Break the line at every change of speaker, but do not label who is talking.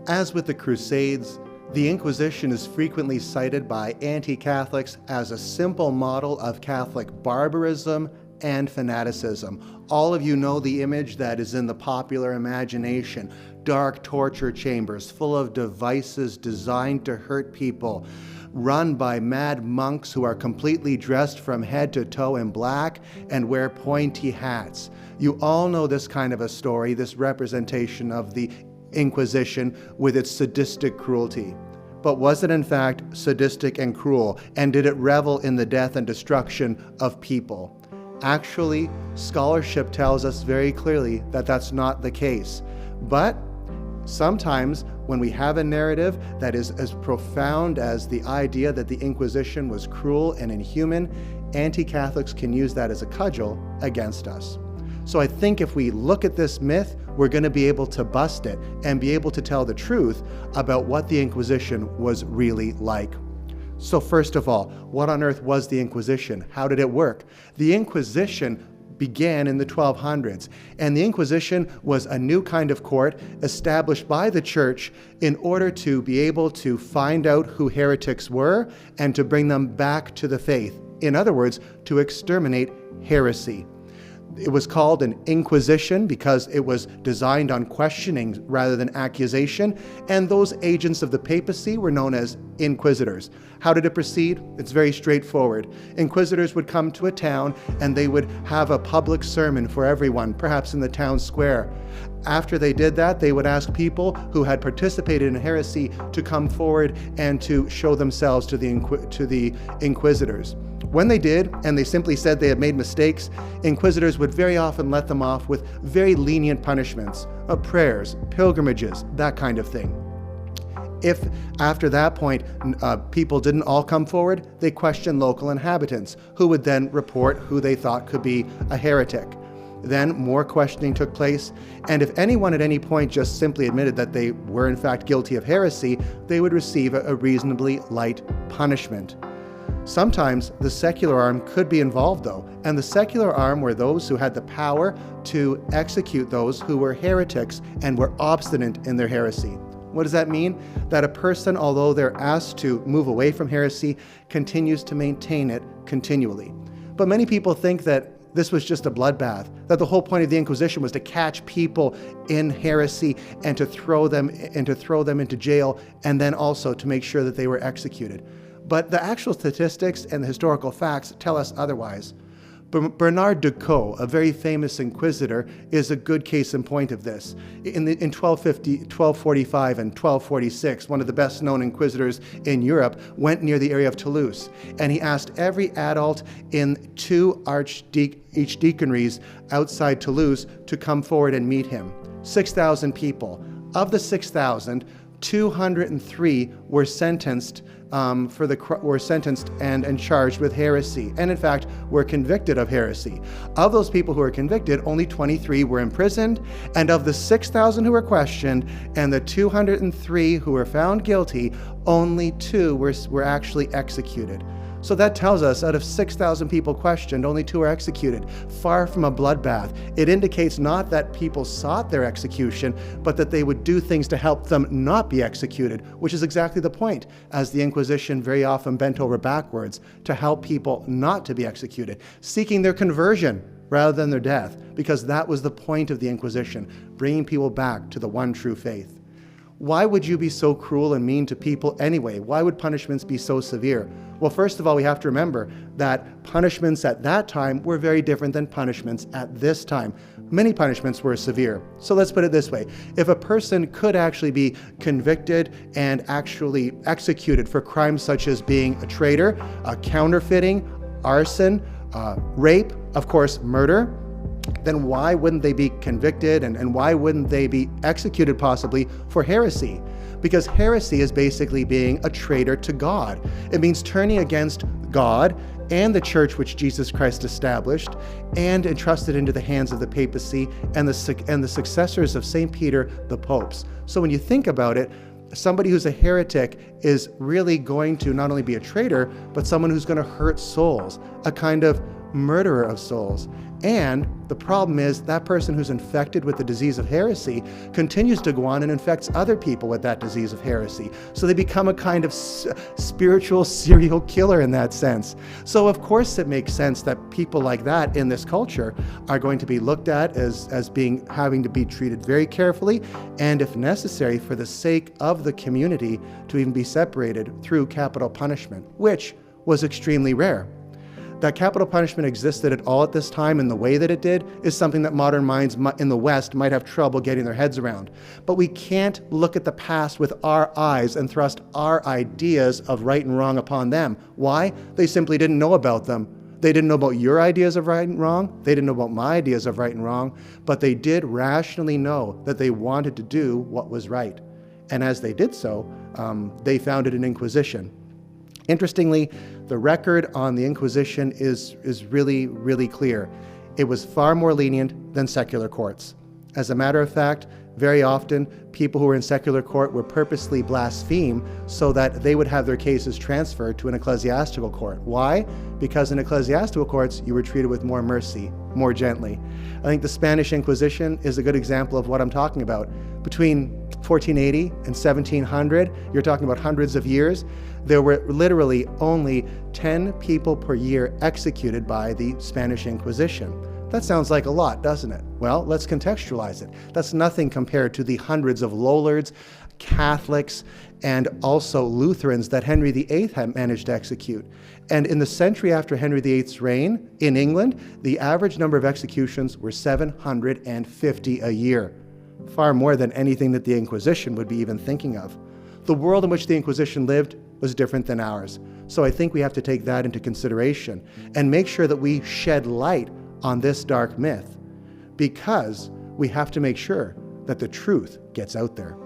As with the Crusades, the Inquisition is frequently cited by anti-Catholics as a simple model of Catholic barbarism and fanaticism. All of you know the image that is in the popular imagination: dark torture chambers full of devices designed to hurt people, run by mad monks who are completely dressed from head to toe in black and wear pointy hats. You all know this kind of a story, this representation of the Inquisition with its sadistic cruelty. But was it in fact sadistic and cruel, and did it revel in the death and destruction of people? Actually, scholarship tells us very clearly that that's not the case. But sometimes when we have a narrative that is as profound as the idea that the Inquisition was cruel and inhuman, anti-Catholics can use that as a cudgel against us. So I think if we look at this myth, we're going to be able to bust it and be able to tell the truth about what the Inquisition was really like. So first of all, what on earth was the Inquisition? How did it work? The Inquisition began in the 1200s, and the Inquisition was a new kind of court established by the church in order to be able to find out who heretics were and to bring them back to the faith. In other words, to exterminate heresy. It was called an Inquisition because it was designed on questioning rather than accusation, and those agents of the papacy were known as inquisitors. How did it proceed? It's very straightforward. Inquisitors would come to a town and they would have a public sermon for everyone, perhaps in the town square. After they did that, they would ask people who had participated in heresy to come forward and to show themselves to the inquisitors. When they did, and they simply said they had made mistakes, inquisitors would very often let them off with very lenient punishments, prayers, pilgrimages, that kind of thing. If after that point people didn't all come forward, they questioned local inhabitants, who would then report who they thought could be a heretic. Then more questioning took place, and if anyone at any point just simply admitted that they were in fact guilty of heresy, they would receive a reasonably light punishment. Sometimes the secular arm could be involved though, and the secular arm were those who had the power to execute those who were heretics and were obstinate in their heresy. What does that mean? That a person, although they're asked to move away from heresy, continues to maintain it continually. But many people think that this was just a bloodbath, that the whole point of the Inquisition was to catch people in heresy and to throw them into jail, and then also to make sure that they were executed. But the actual statistics and the historical facts tell us otherwise. Bernard Dako, a very famous inquisitor, is a good case in point of this. In 1250, 1245, and 1246, one of the best known inquisitors in Europe went near the area of Toulouse, and he asked every adult in two archdeaconries outside Toulouse to come forward and meet him. 6,000 people. Of the 6,000, 203 were sentenced and charged with heresy, and in fact were convicted of heresy. Of those people who were convicted, only 23 were imprisoned, and of the 6,000 who were questioned and the 203 who were found guilty, only 2 were actually executed. So that tells us out of 6,000 people questioned, only 2 were executed. Far from a bloodbath. It indicates not that people sought their execution, but that they would do things to help them not be executed, which is exactly the point, as the Inquisition very often bent over backwards to help people not to be executed, seeking their conversion rather than their death, because that was the point of the Inquisition, bringing people back to the one true faith. Why would you be so cruel and mean to people anyway? Why would punishments be so severe? Well, first of all, we have to remember that punishments at that time were very different than punishments at this time. Many punishments were severe. So let's put it this way. If a person could actually be convicted and actually executed for crimes such as being a traitor, counterfeiting, arson, rape, of course, murder, then why wouldn't they be convicted and why wouldn't they be executed possibly for heresy? Because heresy is basically being a traitor to God. It means turning against God and the church which Jesus Christ established and entrusted into the hands of the papacy and the successors of St. Peter, the popes. So when you think about it, somebody who's a heretic is really going to not only be a traitor, but someone who's going to hurt souls, a kind of murderer of souls. And the problem is that person who's infected with the disease of heresy continues to go on and infects other people with that disease of heresy. So they become a kind of spiritual serial killer in that sense. So of course it makes sense that people like that in this culture are going to be looked at as having to be treated very carefully, and if necessary, for the sake of the community, to even be separated through capital punishment, which was extremely rare. That capital punishment existed at all at this time in the way that it did is something that modern minds in the West might have trouble getting their heads around. But we can't look at the past with our eyes and thrust our ideas of right and wrong upon them. Why? They simply didn't know about them. They didn't know about your ideas of right and wrong. They didn't know about my ideas of right and wrong. But they did rationally know that they wanted to do what was right. And as they did so, they founded an Inquisition. Interestingly, the record on the Inquisition is really, really clear. It was far more lenient than secular courts. As a matter of fact, very often, people who were in secular court would purposely blaspheme so that they would have their cases transferred to an ecclesiastical court. Why? Because in ecclesiastical courts, you were treated with more mercy, more gently. I think the Spanish Inquisition is a good example of what I'm talking about. Between 1480 and 1700, you're talking about hundreds of years, there were literally only 10 people per year executed by the Spanish Inquisition. That sounds like a lot, doesn't it? Well, let's contextualize it. That's nothing compared to the hundreds of Lollards, Catholics, and also Lutherans that Henry VIII had managed to execute. And in the century after Henry VIII's reign in England, the average number of executions were 750 a year. Far more than anything that the Inquisition would be even thinking of. The world in which the Inquisition lived was different than ours. So I think we have to take that into consideration and make sure that we shed light on this dark myth, because we have to make sure that the truth gets out there.